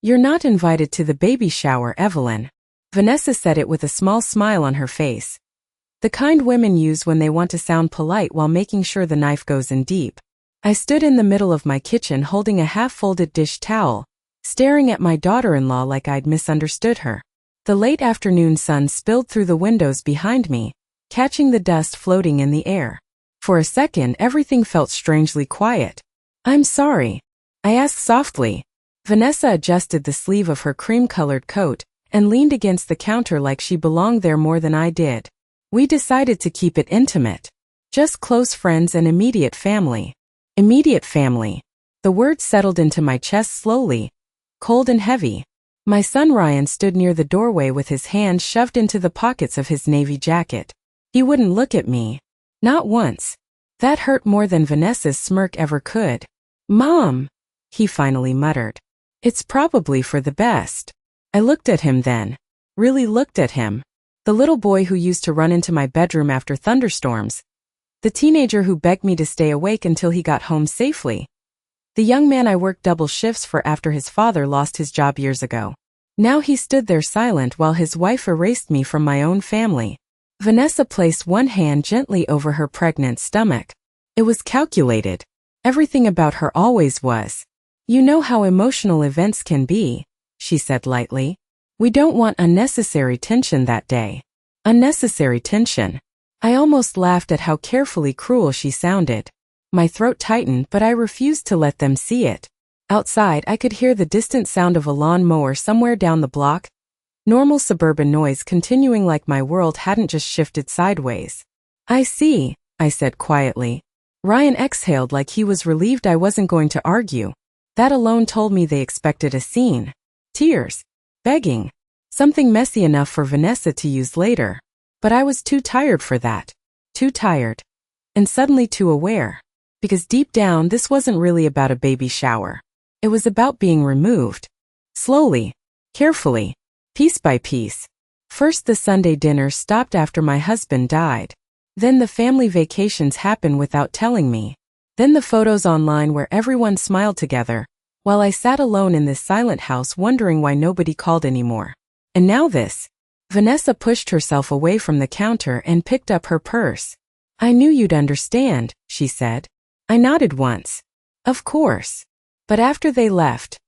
"You're not invited to the baby shower, Evelyn." Vanessa said it with a small smile on her face. The kind women use when they want to sound polite while making sure the knife goes in deep. I stood in the middle of my kitchen holding a half-folded dish towel, staring at my daughter-in-law like I'd misunderstood her. The late afternoon sun spilled through the windows behind me, catching the dust floating in the air. For a second, everything felt strangely quiet. "I'm sorry," I asked softly. Vanessa adjusted the sleeve of her cream-colored coat and leaned against the counter like she belonged there more than I did. "We decided to keep it intimate. Just close friends and immediate family." Immediate family. The word settled into my chest slowly, cold and heavy. My son Ryan stood near the doorway with his hands shoved into the pockets of his navy jacket. He wouldn't look at me. Not once. That hurt more than Vanessa's smirk ever could. "Mom," he finally muttered. "It's probably for the best." I looked at him then. Really looked at him. The little boy who used to run into my bedroom after thunderstorms. The teenager who begged me to stay awake until he got home safely. The young man I worked double shifts for after his father lost his job years ago. Now he stood there silent while his wife erased me from my own family. Vanessa placed one hand gently over her pregnant stomach. It was calculated. Everything about her always was. "You know how emotional events can be," she said lightly. "We don't want unnecessary tension that day." Unnecessary tension. I almost laughed at how carefully cruel she sounded. My throat tightened, but I refused to let them see it. Outside, I could hear the distant sound of a lawn mower somewhere down the block. Normal suburban noise continuing like my world hadn't just shifted sideways. "I see," I said quietly. Ryan exhaled like he was relieved I wasn't going to argue. That alone told me they expected a scene. Tears. Begging. Something messy enough for Vanessa to use later. But I was too tired for that. Too tired. And suddenly too aware. Because deep down, this wasn't really about a baby shower. It was about being removed. Slowly. Carefully. Piece by piece. First the Sunday dinner stopped after my husband died. Then the family vacations happened without telling me. Then the photos online where everyone smiled together, while I sat alone in this silent house wondering why nobody called anymore. And now this. Vanessa pushed herself away from the counter and picked up her purse. "I knew you'd understand," she said. I nodded once. Of course. But after they left,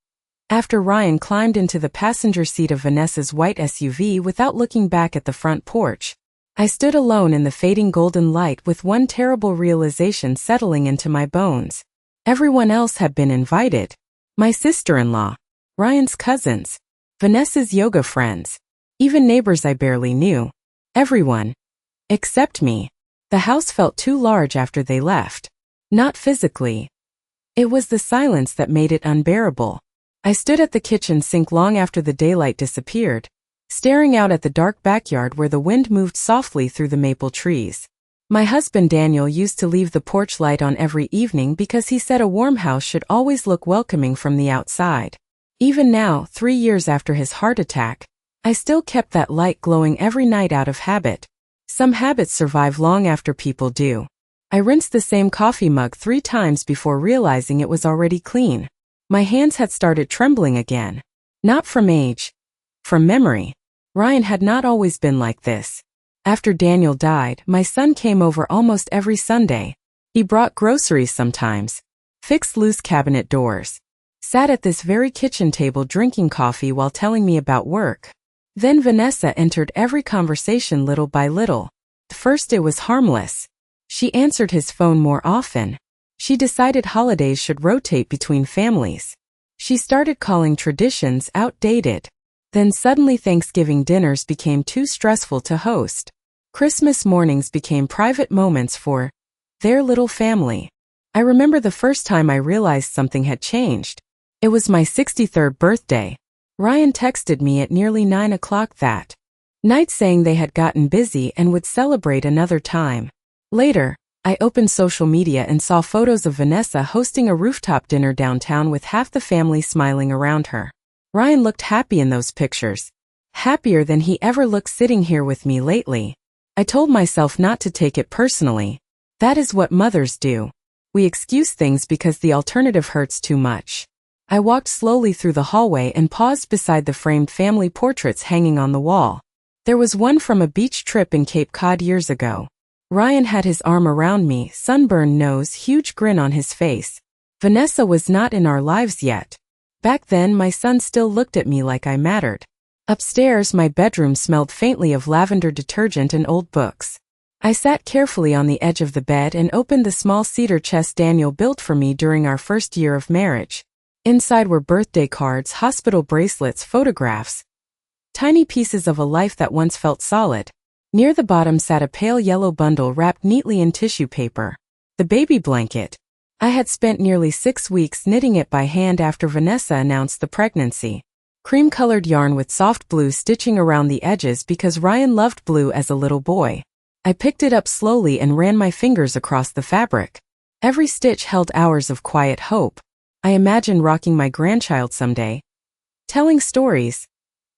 after Ryan climbed into the passenger seat of Vanessa's white SUV without looking back at the front porch, I stood alone in the fading golden light with one terrible realization settling into my bones. Everyone else had been invited. My sister-in-law, Ryan's cousins, Vanessa's yoga friends, even neighbors I barely knew. Everyone. Except me. The house felt too large after they left. Not physically. It was the silence that made it unbearable. I stood at the kitchen sink long after the daylight disappeared, staring out at the dark backyard where the wind moved softly through the maple trees. My husband Daniel used to leave the porch light on every evening because he said a warm house should always look welcoming from the outside. Even now, 3 years after his heart attack, I still kept that light glowing every night out of habit. Some habits survive long after people do. I rinsed the same coffee mug 3 times before realizing it was already clean. My hands had started trembling again. Not from age. From memory. Ryan had not always been like this. After Daniel died, my son came over almost every Sunday. He brought groceries sometimes, fixed loose cabinet doors, sat at this very kitchen table drinking coffee while telling me about work. Then Vanessa entered every conversation little by little. First it was harmless. She answered his phone more often. She decided holidays should rotate between families. She started calling traditions outdated. Then suddenly Thanksgiving dinners became too stressful to host. Christmas mornings became private moments for their little family. I remember the first time I realized something had changed. It was my 63rd birthday. Ryan texted me at nearly 9 o'clock that night saying they had gotten busy and would celebrate another time. Later, I opened social media and saw photos of Vanessa hosting a rooftop dinner downtown with half the family smiling around her. Ryan looked happy in those pictures. Happier than he ever looked sitting here with me lately. I told myself not to take it personally. That is what mothers do. We excuse things because the alternative hurts too much. I walked slowly through the hallway and paused beside the framed family portraits hanging on the wall. There was one from a beach trip in Cape Cod years ago. Ryan had his arm around me, sunburned nose, huge grin on his face. Vanessa was not in our lives yet. Back then, my son still looked at me like I mattered. Upstairs, my bedroom smelled faintly of lavender detergent and old books. I sat carefully on the edge of the bed and opened the small cedar chest Daniel built for me during our first year of marriage. Inside were birthday cards, hospital bracelets, photographs. Tiny pieces of a life that once felt solid. Near the bottom sat a pale yellow bundle wrapped neatly in tissue paper. The baby blanket. I had spent nearly 6 weeks knitting it by hand after Vanessa announced the pregnancy. Cream-colored yarn with soft blue stitching around the edges because Ryan loved blue as a little boy. I picked it up slowly and ran my fingers across the fabric. Every stitch held hours of quiet hope. I imagined rocking my grandchild someday. Telling stories.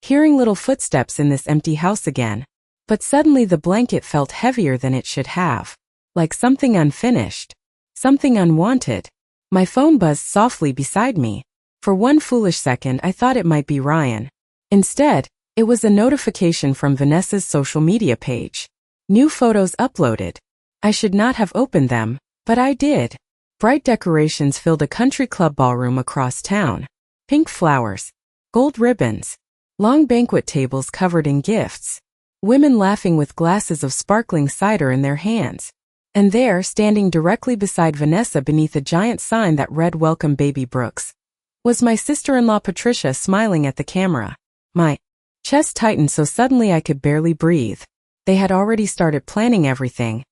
Hearing little footsteps in this empty house again. But suddenly the blanket felt heavier than it should have. Like something unfinished. Something unwanted. My phone buzzed softly beside me. For one foolish second I thought it might be Ryan. Instead, it was a notification from Vanessa's social media page. New photos uploaded. I should not have opened them, but I did. Bright decorations filled a country club ballroom across town. Pink flowers. Gold ribbons. Long banquet tables covered in gifts. Women laughing with glasses of sparkling cider in their hands. And there, standing directly beside Vanessa beneath a giant sign that read "Welcome Baby Brooks," was my sister-in-law Patricia smiling at the camera. My chest tightened so suddenly I could barely breathe. They had already started planning everything.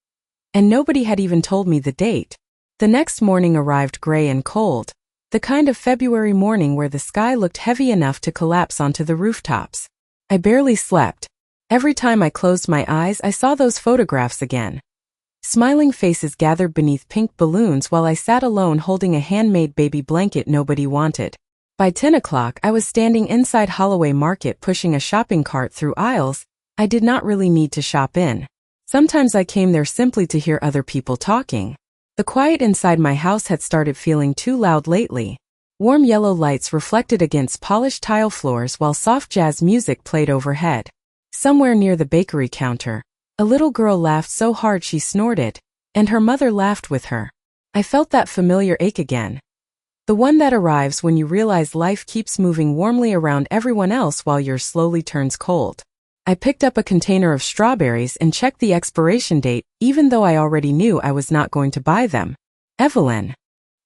And nobody had even told me the date. The next morning arrived gray and cold. The kind of February morning where the sky looked heavy enough to collapse onto the rooftops. I barely slept. Every time I closed my eyes, I saw those photographs again. Smiling faces gathered beneath pink balloons while I sat alone holding a handmade baby blanket nobody wanted. By 10 o'clock, I was standing inside Holloway Market pushing a shopping cart through aisles I did not really need to shop in. Sometimes I came there simply to hear other people talking. The quiet inside my house had started feeling too loud lately. Warm yellow lights reflected against polished tile floors while soft jazz music played overhead. Somewhere near the bakery counter, a little girl laughed so hard she snorted, and her mother laughed with her. I felt that familiar ache again. The one that arrives when you realize life keeps moving warmly around everyone else while yours slowly turns cold. I picked up a container of strawberries and checked the expiration date, even though I already knew I was not going to buy them. Evelyn.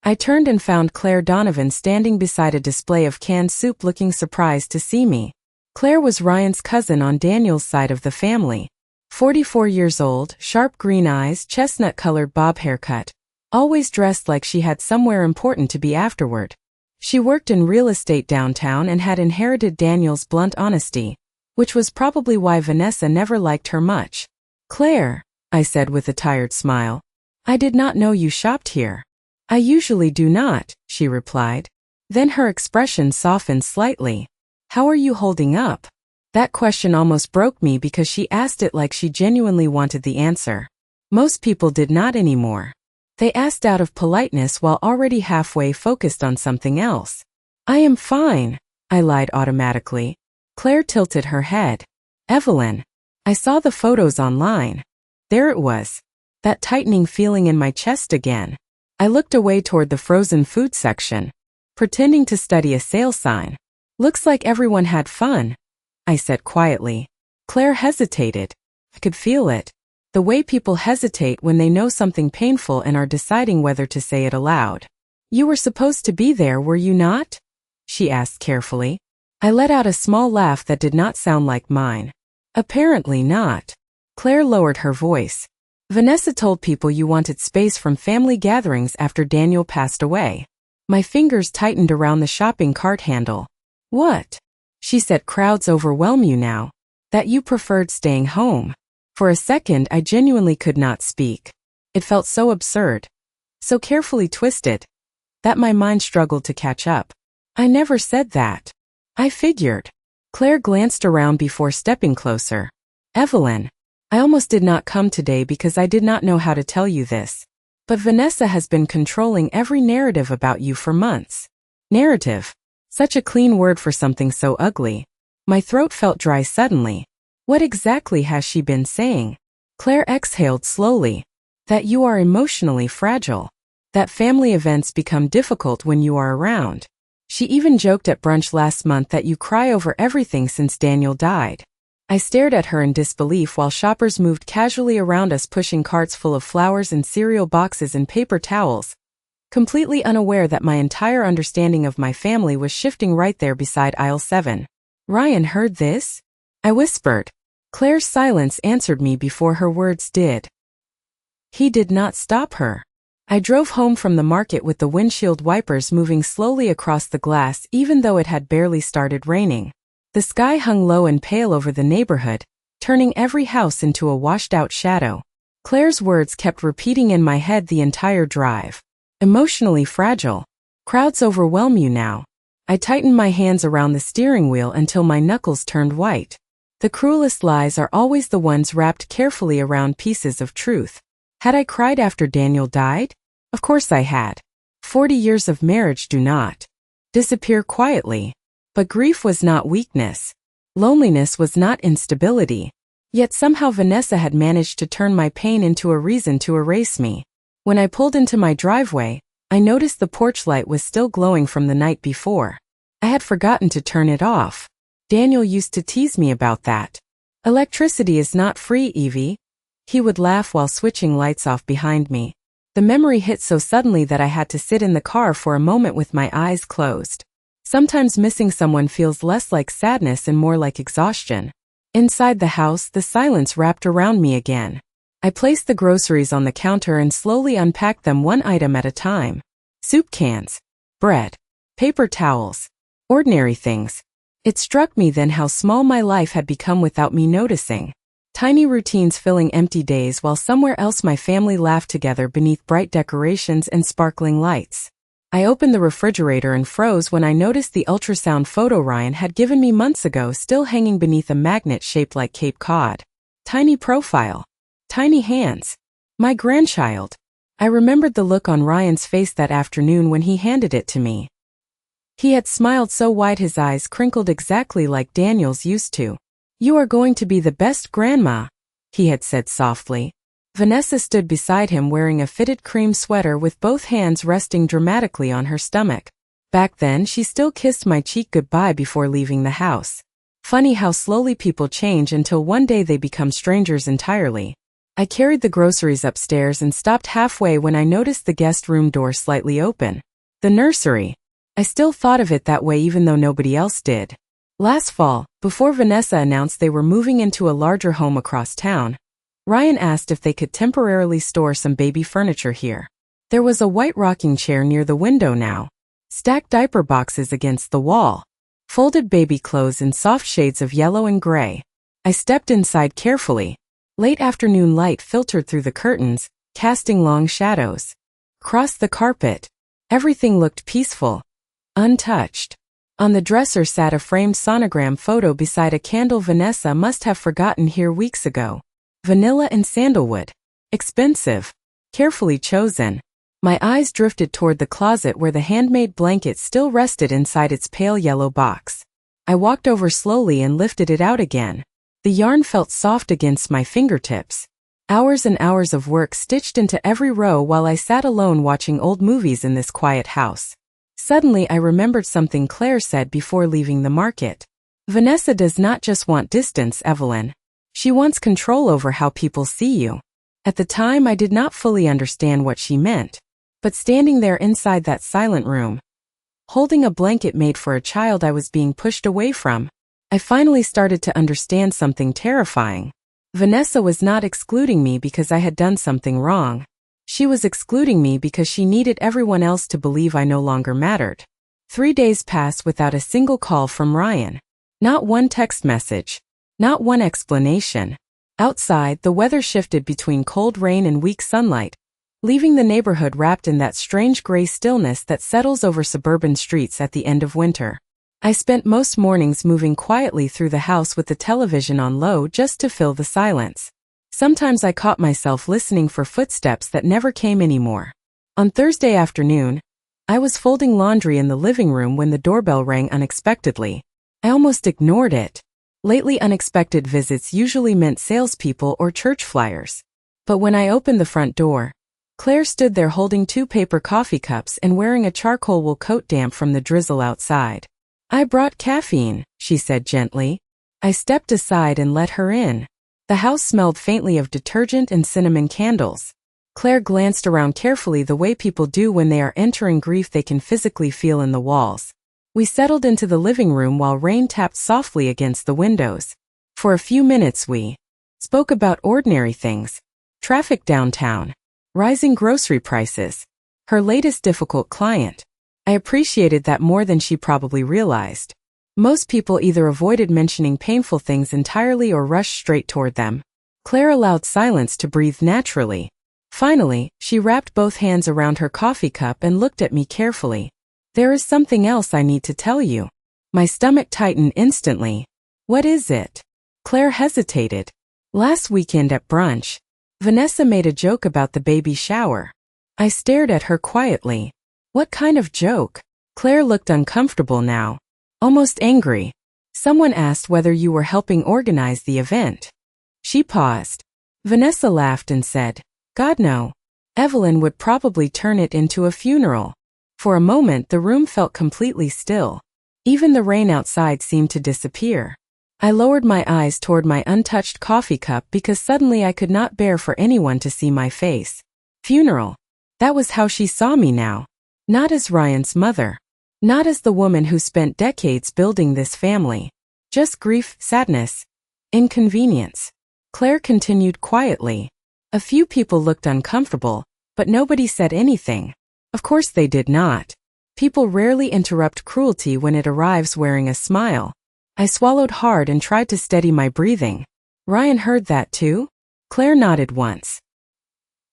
I turned and found Claire Donovan standing beside a display of canned soup looking surprised to see me. Claire was Ryan's cousin on Daniel's side of the family. 44 years old, sharp green eyes, chestnut-colored bob haircut. Always dressed like she had somewhere important to be afterward. She worked in real estate downtown and had inherited Daniel's blunt honesty, which was probably why Vanessa never liked her much. "Claire," I said with a tired smile. "I did not know you shopped here." "I usually do not," she replied. Then her expression softened slightly. "How are you holding up?" That question almost broke me because she asked it like she genuinely wanted the answer. Most people did not anymore. They asked out of politeness while already halfway focused on something else. "I am fine," I lied automatically. Claire tilted her head. "Evelyn, I saw the photos online." There it was. That tightening feeling in my chest again. I looked away toward the frozen food section, pretending to study a sale sign. "Looks like everyone had fun," I said quietly. Claire hesitated. I could feel it. The way people hesitate when they know something painful and are deciding whether to say it aloud. "You were supposed to be there, were you not?" she asked carefully. I let out a small laugh that did not sound like mine. "Apparently not." Claire lowered her voice. "Vanessa told people you wanted space from family gatherings after Daniel passed away." My fingers tightened around the shopping cart handle. "What?" She said. "Crowds overwhelm you now. That you preferred staying home." For a second, I genuinely could not speak. It felt so absurd, so carefully twisted, that my mind struggled to catch up. "I never said that. I figured." Claire glanced around before stepping closer. "Evelyn, I almost did not come today because I did not know how to tell you this. But Vanessa has been controlling every narrative about you for months. Narrative. Such a clean word for something so ugly. My throat felt dry suddenly. What exactly has she been saying? Claire exhaled slowly. That you are emotionally fragile. That family events become difficult when you are around. She even joked at brunch last month that you cry over everything since Daniel died. I stared at her in disbelief while shoppers moved casually around us pushing carts full of flowers and cereal boxes and paper towels, completely unaware that my entire understanding of my family was shifting right there beside aisle 7. Ryan heard this? I whispered. Claire's silence answered me before her words did. He did not stop her. I drove home from the market with the windshield wipers moving slowly across the glass even though it had barely started raining. The sky hung low and pale over the neighborhood, turning every house into a washed-out shadow. Claire's words kept repeating in my head the entire drive. Emotionally fragile. Crowds overwhelm you now. I tightened my hands around the steering wheel until my knuckles turned white. The cruelest lies are always the ones wrapped carefully around pieces of truth. Had I cried after Daniel died? Of course I had. 40 years of marriage do not disappear quietly. But grief was not weakness. Loneliness was not instability. Yet somehow Vanessa had managed to turn my pain into a reason to erase me. When I pulled into my driveway, I noticed the porch light was still glowing from the night before. I had forgotten to turn it off. Daniel used to tease me about that. Electricity is not free, Evie. He would laugh while switching lights off behind me. The memory hit so suddenly that I had to sit in the car for a moment with my eyes closed. Sometimes missing someone feels less like sadness and more like exhaustion. Inside the house, the silence wrapped around me again. I placed the groceries on the counter and slowly unpacked them one item at a time. Soup cans, bread, paper towels, ordinary things. It struck me then how small my life had become without me noticing. Tiny routines filling empty days while somewhere else my family laughed together beneath bright decorations and sparkling lights. I opened the refrigerator and froze when I noticed the ultrasound photo Ryan had given me months ago still hanging beneath a magnet shaped like Cape Cod. Tiny profile. Tiny hands. My grandchild. I remembered the look on Ryan's face that afternoon when he handed it to me. He had smiled so wide his eyes crinkled exactly like Daniel's used to. You are going to be the best grandma, he had said softly. Vanessa stood beside him wearing a fitted cream sweater with both hands resting dramatically on her stomach. Back then she still kissed my cheek goodbye before leaving the house. Funny how slowly people change until one day they become strangers entirely. I carried the groceries upstairs and stopped halfway when I noticed the guest room door slightly open. The nursery. I still thought of it that way even though nobody else did. Last fall, before Vanessa announced they were moving into a larger home across town, Ryan asked if they could temporarily store some baby furniture here. There was a white rocking chair near the window now. Stacked diaper boxes against the wall. Folded baby clothes in soft shades of yellow and gray. I stepped inside carefully. Late afternoon light filtered through the curtains, casting long shadows. Across the carpet, everything looked peaceful, untouched. On the dresser sat a framed sonogram photo beside a candle Vanessa must have forgotten here weeks ago. Vanilla and sandalwood. Expensive. Carefully chosen. My eyes drifted toward the closet where the handmade blanket still rested inside its pale yellow box. I walked over slowly and lifted it out again. The yarn felt soft against my fingertips. Hours and hours of work stitched into every row while I sat alone watching old movies in this quiet house. Suddenly I remembered something Claire said before leaving the market. Vanessa does not just want distance, Evelyn. She wants control over how people see you. At the time I did not fully understand what she meant. But standing there inside that silent room, holding a blanket made for a child I was being pushed away from, I finally started to understand something terrifying. Vanessa was not excluding me because I had done something wrong. She was excluding me because she needed everyone else to believe I no longer mattered. 3 days passed without a single call from Ryan. Not one text message. Not one explanation. Outside, the weather shifted between cold rain and weak sunlight, leaving the neighborhood wrapped in that strange gray stillness that settles over suburban streets at the end of winter. I spent most mornings moving quietly through the house with the television on low just to fill the silence. Sometimes I caught myself listening for footsteps that never came anymore. On Thursday afternoon, I was folding laundry in the living room when the doorbell rang unexpectedly. I almost ignored it. Lately, unexpected visits usually meant salespeople or church flyers. But when I opened the front door, Claire stood there holding 2 paper coffee cups and wearing a charcoal wool coat damp from the drizzle outside. "I brought caffeine," she said gently. I stepped aside and let her in. The house smelled faintly of detergent and cinnamon candles. Claire glanced around carefully the way people do when they are entering grief they can physically feel in the walls. We settled into the living room while rain tapped softly against the windows. For a few minutes we spoke about ordinary things. Traffic downtown. Rising grocery prices. Her latest difficult client. I appreciated that more than she probably realized. Most people either avoided mentioning painful things entirely or rushed straight toward them. Claire allowed silence to breathe naturally. Finally, she wrapped both hands around her coffee cup and looked at me carefully. "There is something else I need to tell you." My stomach tightened instantly. "What is it?" Claire hesitated. "Last weekend at brunch, Vanessa made a joke about the baby shower." I stared at her quietly. "What kind of joke?" Claire looked uncomfortable now. Almost angry. "Someone asked whether you were helping organize the event." She paused. Vanessa laughed and said, "God no. Evelyn would probably turn it into a funeral." For a moment the room felt completely still. Even the rain outside seemed to disappear. I lowered my eyes toward my untouched coffee cup because suddenly I could not bear for anyone to see my face. Funeral. That was how she saw me now. Not as Ryan's mother. Not as the woman who spent decades building this family. Just grief, sadness, inconvenience. Claire continued quietly. A few people looked uncomfortable, but nobody said anything. Of course they did not. People rarely interrupt cruelty when it arrives wearing a smile. I swallowed hard and tried to steady my breathing. "Ryan heard that too?" Claire nodded once.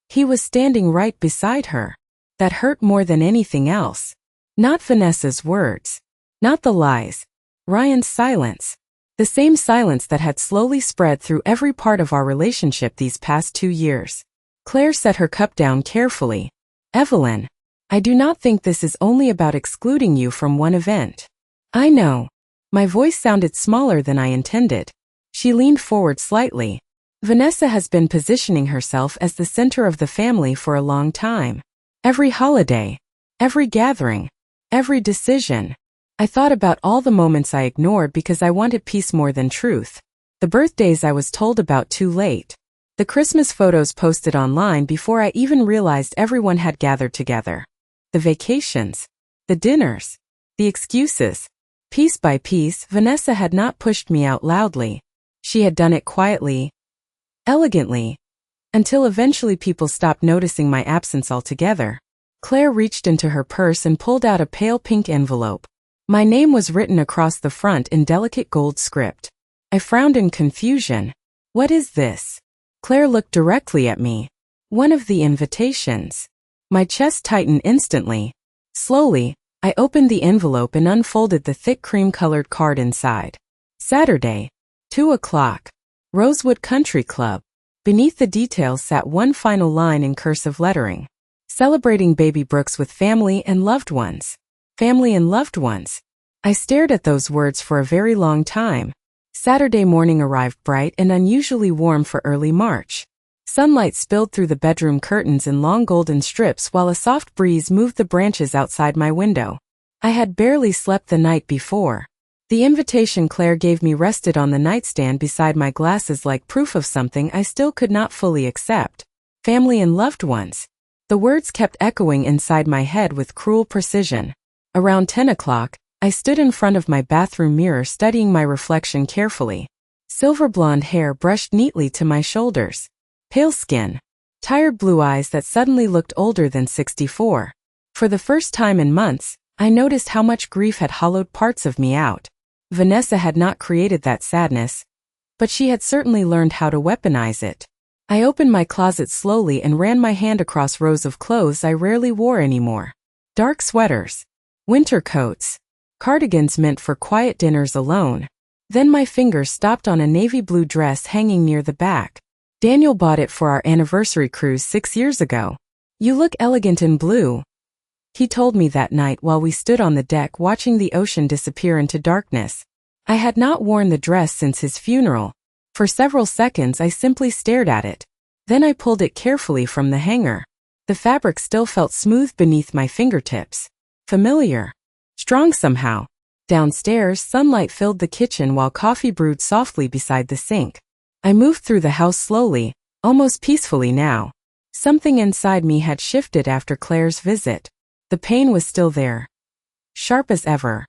"He was standing right beside her." That hurt more than anything else. Not Vanessa's words. Not the lies. Ryan's silence. The same silence that had slowly spread through every part of our relationship these past 2 years. Claire set her cup down carefully. "Evelyn, I do not think this is only about excluding you from one event." "I know." My voice sounded smaller than I intended. She leaned forward slightly. "Vanessa has been positioning herself as the center of the family for a long time. Every holiday, every gathering, every decision." I thought about all the moments I ignored because I wanted peace more than truth. The birthdays I was told about too late. The Christmas photos posted online before I even realized everyone had gathered together. The vacations. The dinners. The excuses. Piece by piece, Vanessa had not pushed me out loudly. She had done it quietly, elegantly, until eventually people stopped noticing my absence altogether. Claire reached into her purse and pulled out a pale pink envelope. My name was written across the front in delicate gold script. I frowned in confusion. "What is this?" Claire looked directly at me. "One of the invitations." My chest tightened instantly. Slowly, I opened the envelope and unfolded the thick cream-colored card inside. Saturday, 2 o'clock. Rosewood Country Club. Beneath the details sat one final line in cursive lettering. Celebrating baby Brooks with family and loved ones. Family and loved ones. I stared at those words for a very long time. Saturday morning arrived bright and unusually warm for early March. Sunlight spilled through the bedroom curtains in long golden strips while a soft breeze moved the branches outside my window. I had barely slept the night before. The invitation Claire gave me rested on the nightstand beside my glasses like proof of something I still could not fully accept. Family and loved ones. The words kept echoing inside my head with cruel precision. Around 10 o'clock, I stood in front of my bathroom mirror studying my reflection carefully. Silver blonde hair brushed neatly to my shoulders. Pale skin. Tired blue eyes that suddenly looked older than 64. For the first time in months, I noticed how much grief had hollowed parts of me out. Vanessa had not created that sadness, but she had certainly learned how to weaponize it. I opened my closet slowly and ran my hand across rows of clothes I rarely wore anymore. Dark sweaters. Winter coats. Cardigans meant for quiet dinners alone. Then my fingers stopped on a navy blue dress hanging near the back. Daniel bought it for our anniversary cruise 6 years ago. "You look elegant in blue." He told me that night while we stood on the deck watching the ocean disappear into darkness. I had not worn the dress since his funeral. For several seconds I simply stared at it. Then I pulled it carefully from the hanger. The fabric still felt smooth beneath my fingertips. Familiar. Strong somehow. Downstairs, sunlight filled the kitchen while coffee brewed softly beside the sink. I moved through the house slowly, almost peacefully now. Something inside me had shifted after Claire's visit. The pain was still there. Sharp as ever.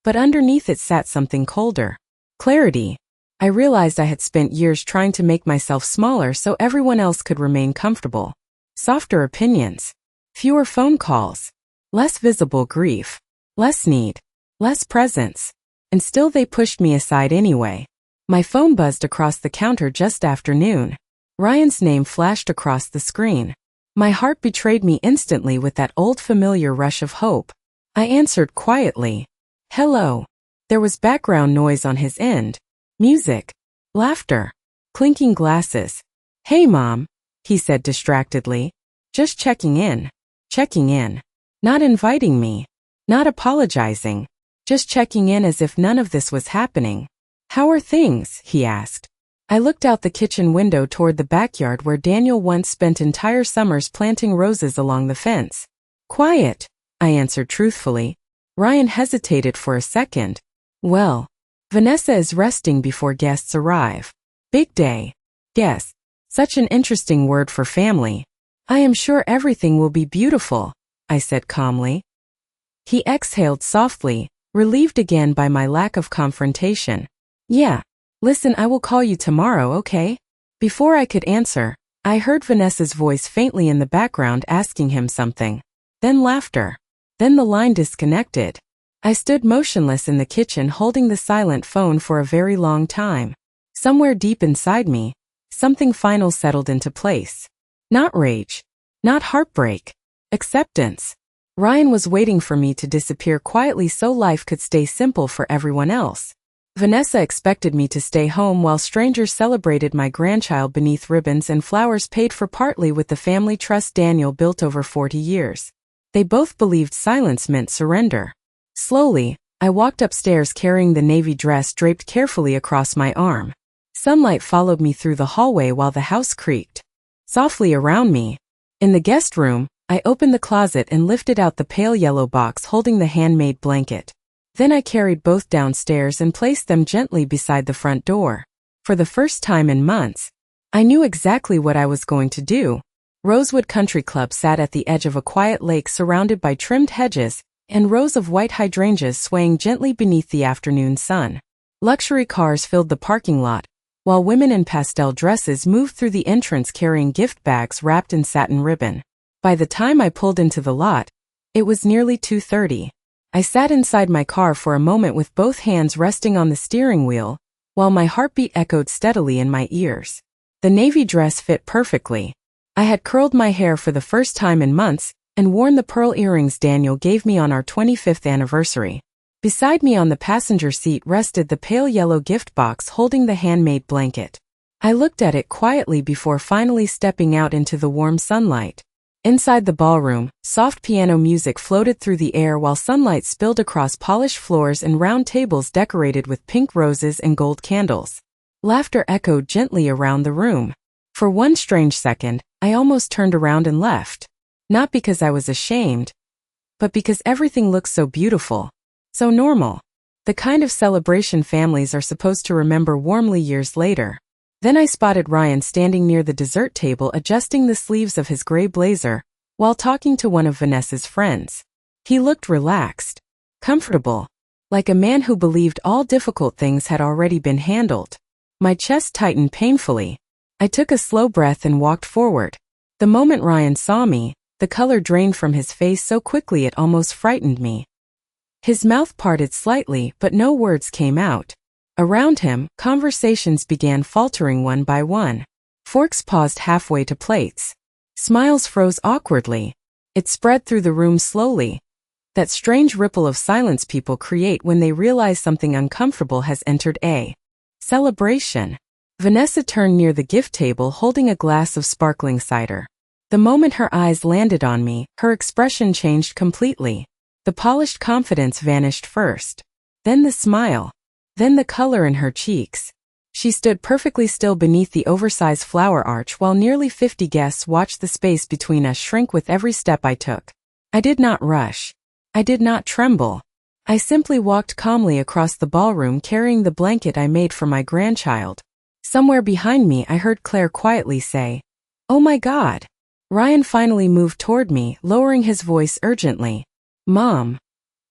But underneath it sat something colder. Clarity. I realized I had spent years trying to make myself smaller so everyone else could remain comfortable. Softer opinions. Fewer phone calls. Less visible grief. Less need. Less presence. And still they pushed me aside anyway. My phone buzzed across the counter just after noon. Ryan's name flashed across the screen. My heart betrayed me instantly with that old familiar rush of hope. I answered quietly. Hello. There was background noise on his end. Music. Laughter. Clinking glasses. Hey Mom, he said distractedly. Just checking in. Checking in. Not inviting me. Not apologizing. Just checking in as if none of this was happening. How are things? He asked. I looked out the kitchen window toward the backyard where Daniel once spent entire summers planting roses along the fence. Quiet, I answered truthfully. Ryan hesitated for a second. Well, Vanessa is resting before guests arrive. Big day. Yes, such an interesting word for family. I am sure everything will be beautiful, I said calmly. He exhaled softly, relieved again by my lack of confrontation. Yeah. Listen, I will call you tomorrow, okay? Before I could answer, I heard Vanessa's voice faintly in the background asking him something. Then laughter. Then the line disconnected. I stood motionless in the kitchen holding the silent phone for a very long time. Somewhere deep inside me, something final settled into place. Not rage. Not heartbreak. Acceptance. Ryan was waiting for me to disappear quietly so life could stay simple for everyone else. Vanessa expected me to stay home while strangers celebrated my grandchild beneath ribbons and flowers paid for partly with the family trust Daniel built over 40 years. They both believed silence meant surrender. Slowly, I walked upstairs carrying the navy dress draped carefully across my arm. Sunlight followed me through the hallway while the house creaked softly around me. In the guest room, I opened the closet and lifted out the pale yellow box holding the handmade blanket. Then I carried both downstairs and placed them gently beside the front door. For the first time in months, I knew exactly what I was going to do. Rosewood Country Club sat at the edge of a quiet lake surrounded by trimmed hedges and rows of white hydrangeas swaying gently beneath the afternoon sun. Luxury cars filled the parking lot, while women in pastel dresses moved through the entrance carrying gift bags wrapped in satin ribbon. By the time I pulled into the lot, it was nearly 2:30. I sat inside my car for a moment with both hands resting on the steering wheel, while my heartbeat echoed steadily in my ears. The navy dress fit perfectly. I had curled my hair for the first time in months and worn the pearl earrings Daniel gave me on our 25th anniversary. Beside me on the passenger seat rested the pale yellow gift box holding the handmade blanket. I looked at it quietly before finally stepping out into the warm sunlight. Inside the ballroom, soft piano music floated through the air while sunlight spilled across polished floors and round tables decorated with pink roses and gold candles. Laughter echoed gently around the room. For one strange second, I almost turned around and left. Not because I was ashamed, but because everything looked so beautiful, so normal. The kind of celebration families are supposed to remember warmly years later. Then I spotted Ryan standing near the dessert table adjusting the sleeves of his gray blazer, while talking to one of Vanessa's friends. He looked relaxed, comfortable, like a man who believed all difficult things had already been handled. My chest tightened painfully. I took a slow breath and walked forward. The moment Ryan saw me, the color drained from his face so quickly it almost frightened me. His mouth parted slightly, but no words came out. Around him, conversations began faltering one by one. Forks paused halfway to plates. Smiles froze awkwardly. It spread through the room slowly. That strange ripple of silence people create when they realize something uncomfortable has entered a celebration. Vanessa turned near the gift table holding a glass of sparkling cider. The moment her eyes landed on me, her expression changed completely. The polished confidence vanished first. Then the smile. Then the color in her cheeks. She stood perfectly still beneath the oversized flower arch while nearly 50 guests watched the space between us shrink with every step I took. I did not rush. I did not tremble. I simply walked calmly across the ballroom carrying the blanket I made for my grandchild. Somewhere behind me I heard Claire quietly say, "Oh my God." Ryan finally moved toward me, lowering his voice urgently. "Mom,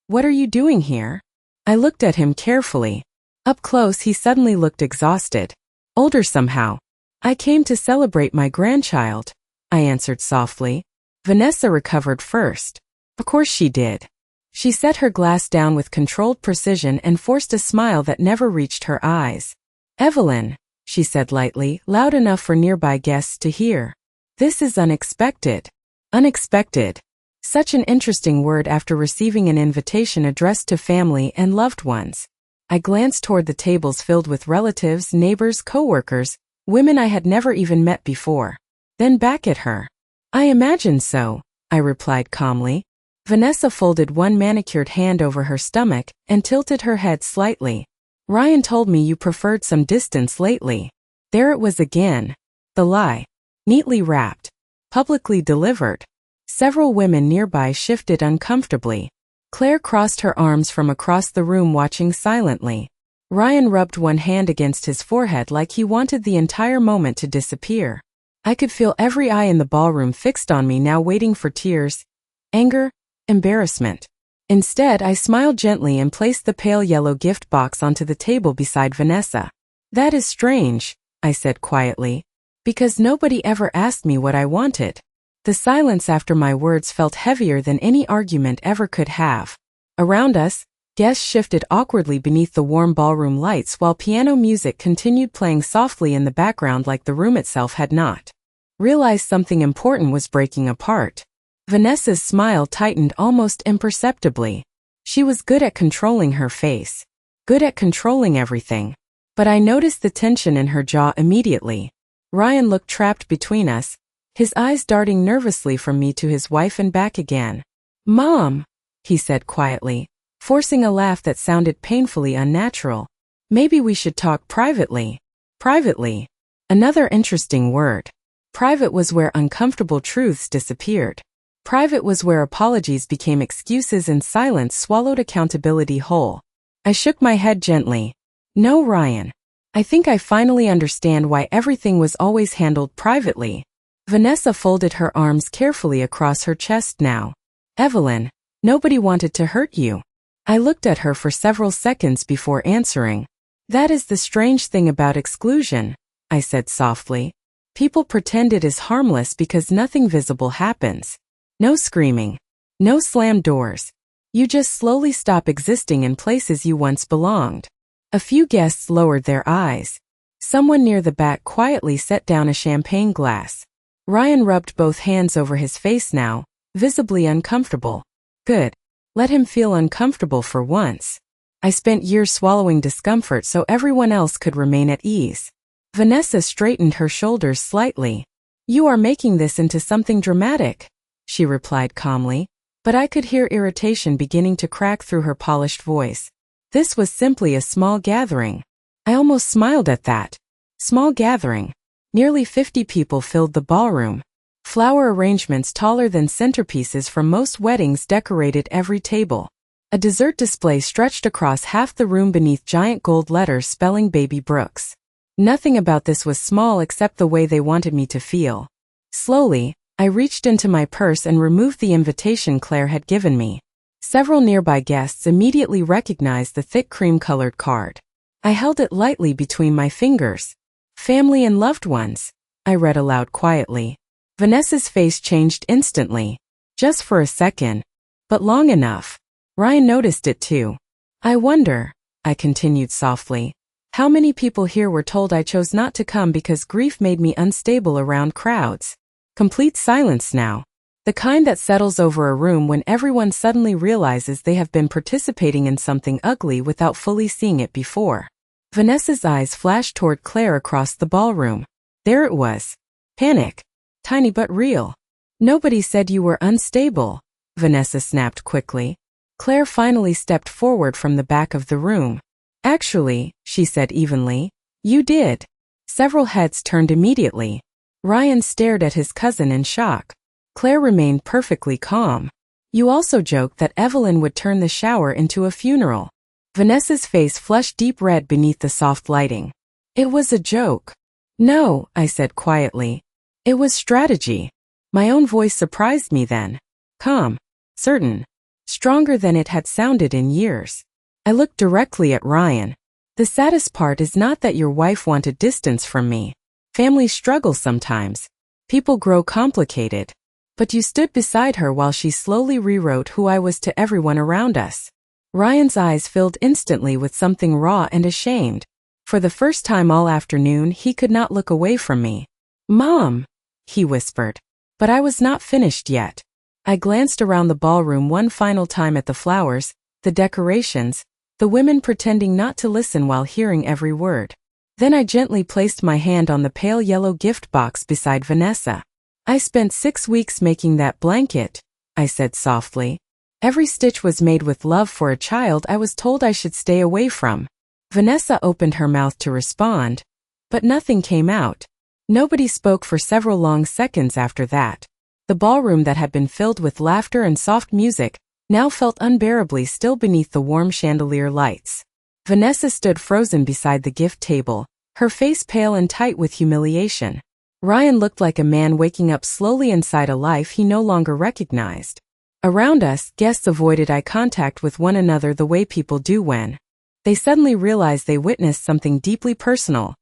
what are you doing here?" I looked at him carefully. Up close he suddenly looked exhausted. Older somehow. "I came to celebrate my grandchild," I answered softly. "Vanessa recovered first." Of course she did. She set her glass down with controlled precision and forced a smile that never reached her eyes. "Evelyn," she said lightly, loud enough for nearby guests to hear. "This is unexpected." Unexpected. Such an interesting word after receiving an invitation addressed to family and loved ones. I glanced toward the tables filled with relatives, neighbors, coworkers, women I had never even met before. Then back at her. "I imagine so," I replied calmly. Vanessa folded one manicured hand over her stomach and tilted her head slightly. "Ryan told me you preferred some distance lately." There it was again. The lie. Neatly wrapped. Publicly delivered. Several women nearby shifted uncomfortably. Claire crossed her arms from across the room watching silently. Ryan rubbed one hand against his forehead like he wanted the entire moment to disappear. I could feel every eye in the ballroom fixed on me now waiting for tears, anger, embarrassment. Instead, I smiled gently and placed the pale yellow gift box onto the table beside Vanessa. "That is strange," I said quietly, "because nobody ever asked me what I wanted." The silence after my words felt heavier than any argument ever could have. Around us, guests shifted awkwardly beneath the warm ballroom lights while piano music continued playing softly in the background like the room itself had not realized something important was breaking apart. Vanessa's smile tightened almost imperceptibly. She was good at controlling her face. Good at controlling everything. But I noticed the tension in her jaw immediately. Ryan looked trapped between us, his eyes darting nervously from me to his wife and back again. "Mom," he said quietly, forcing a laugh that sounded painfully unnatural. "Maybe we should talk privately." Privately. Another interesting word. Private was where uncomfortable truths disappeared. Private was where apologies became excuses and silence swallowed accountability whole. I shook my head gently. "No, Ryan. I think I finally understand why everything was always handled privately." Vanessa folded her arms carefully across her chest now. "Evelyn, nobody wanted to hurt you." I looked at her for several seconds before answering. "That is the strange thing about exclusion," I said softly. "People pretend it is harmless because nothing visible happens. No screaming. No slammed doors. You just slowly stop existing in places you once belonged." A few guests lowered their eyes. Someone near the back quietly set down a champagne glass. Ryan rubbed both hands over his face now, visibly uncomfortable. Good. Let him feel uncomfortable for once. I spent years swallowing discomfort so everyone else could remain at ease. Vanessa straightened her shoulders slightly. "You are making this into something dramatic," she replied calmly, but I could hear irritation beginning to crack through her polished voice. This was simply a small gathering. I almost smiled at that. Small gathering. Nearly 50 people filled the ballroom. Flower arrangements taller than centerpieces from most weddings decorated every table. A dessert display stretched across half the room beneath giant gold letters spelling Baby Brooks. Nothing about this was small except the way they wanted me to feel. Slowly, I reached into my purse and removed the invitation Claire had given me. Several nearby guests immediately recognized the thick cream-colored card. I held it lightly between my fingers. "Family and loved ones," I read aloud quietly. Vanessa's face changed instantly. Just for a second. But long enough. Ryan noticed it too. "I wonder," I continued softly, "how many people here were told I chose not to come because grief made me unstable around crowds." Complete silence now. The kind that settles over a room when everyone suddenly realizes they have been participating in something ugly without fully seeing it before. Vanessa's eyes flashed toward Claire across the ballroom. There it was. Panic. Tiny but real. Nobody said you were unstable, Vanessa snapped quickly. Claire finally stepped forward from the back of the room. Actually, she said evenly, you did. Several heads turned immediately. Ryan stared at his cousin in shock. Claire remained perfectly calm. You also joked that Evelyn would turn the shower into a funeral. Vanessa's face flushed deep red beneath the soft lighting. It was a joke. No, I said quietly. It was strategy. My own voice surprised me then. Calm. Certain. Stronger than it had sounded in years. I looked directly at Ryan. The saddest part is not that your wife wanted distance from me. Families struggle sometimes. People grow complicated. But you stood beside her while she slowly rewrote who I was to everyone around us. Ryan's eyes filled instantly with something raw and ashamed. For the first time all afternoon he could not look away from me. Mom, he whispered. But I was not finished yet. I glanced around the ballroom one final time at the flowers, the decorations, the women pretending not to listen while hearing every word. Then I gently placed my hand on the pale yellow gift box beside Vanessa. I spent 6 weeks making that blanket, I said softly. Every stitch was made with love for a child I was told I should stay away from. Vanessa opened her mouth to respond, but nothing came out. Nobody spoke for several long seconds after that. The ballroom that had been filled with laughter and soft music now felt unbearably still beneath the warm chandelier lights. Vanessa stood frozen beside the gift table, her face pale and tight with humiliation. Ryan looked like a man waking up slowly inside a life he no longer recognized. Around us, guests avoided eye contact with one another the way people do when they suddenly realize they witnessed something deeply personal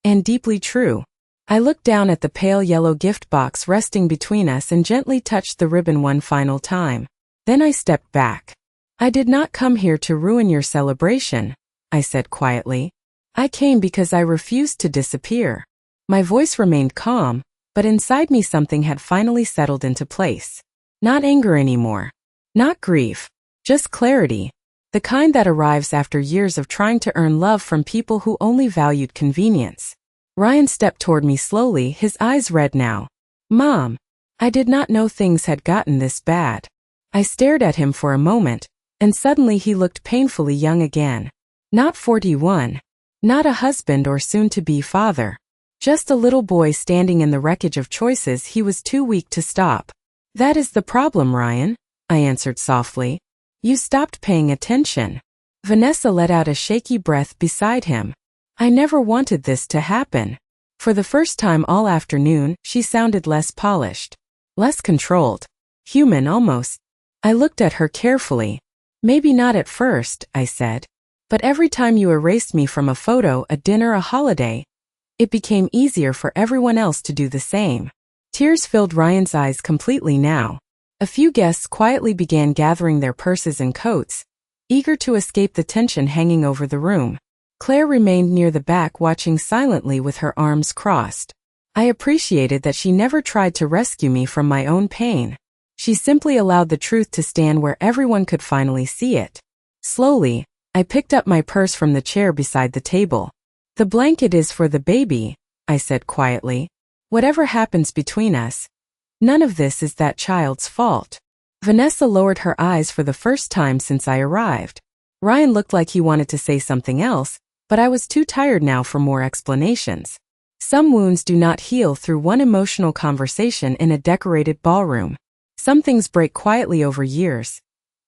and deeply true. I looked down at the pale yellow gift box resting between us and gently touched the ribbon one final time. Then I stepped back. I did not come here to ruin your celebration, I said quietly. I came because I refused to disappear. My voice remained calm, but inside me something had finally settled into place. Not anger anymore. Not grief. Just clarity. The kind that arrives after years of trying to earn love from people who only valued convenience. Ryan stepped toward me slowly, his eyes red now. Mom, I did not know things had gotten this bad. I stared at him for a moment, and suddenly he looked painfully young again. Not 41. Not a husband or soon-to-be father. Just a little boy standing in the wreckage of choices he was too weak to stop. That is the problem, Ryan, I answered softly. You stopped paying attention. Vanessa let out a shaky breath beside him. I never wanted this to happen. For the first time all afternoon, she sounded less polished. Less controlled. Human almost. I looked at her carefully. Maybe not at first, I said. But every time you erased me from a photo, a dinner, a holiday, it became easier for everyone else to do the same. Tears filled Ryan's eyes completely now. A few guests quietly began gathering their purses and coats, eager to escape the tension hanging over the room. Claire remained near the back watching silently with her arms crossed. I appreciated that she never tried to rescue me from my own pain. She simply allowed the truth to stand where everyone could finally see it. Slowly, I picked up my purse from the chair beside the table. The blanket is for the baby, I said quietly. Whatever happens between us, none of this is that child's fault. Vanessa lowered her eyes for the first time since I arrived. Ryan looked like he wanted to say something else, but I was too tired now for more explanations. Some wounds do not heal through one emotional conversation in a decorated ballroom. Some things break quietly over years.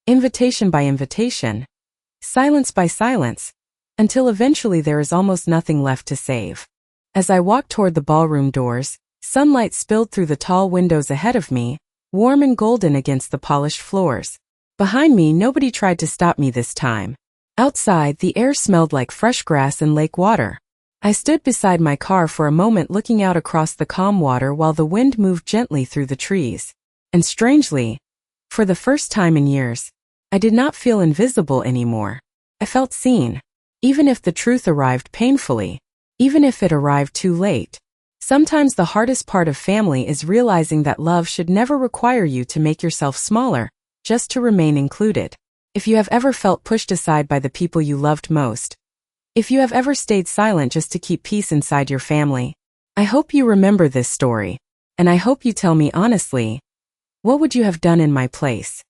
Invitation by invitation. Silence by silence. Until eventually there is almost nothing left to save. As I walked toward the ballroom doors, sunlight spilled through the tall windows ahead of me, warm and golden against the polished floors. Behind me, nobody tried to stop me this time. Outside, the air smelled like fresh grass and lake water. I stood beside my car for a moment looking out across the calm water while the wind moved gently through the trees. And strangely, for the first time in years, I did not feel invisible anymore. I felt seen. Even if the truth arrived painfully. Even if it arrived too late. Sometimes the hardest part of family is realizing that love should never require you to make yourself smaller, just to remain included. If you have ever felt pushed aside by the people you loved most, if you have ever stayed silent just to keep peace inside your family, I hope you remember this story, and I hope you tell me honestly, What would you have done in my place?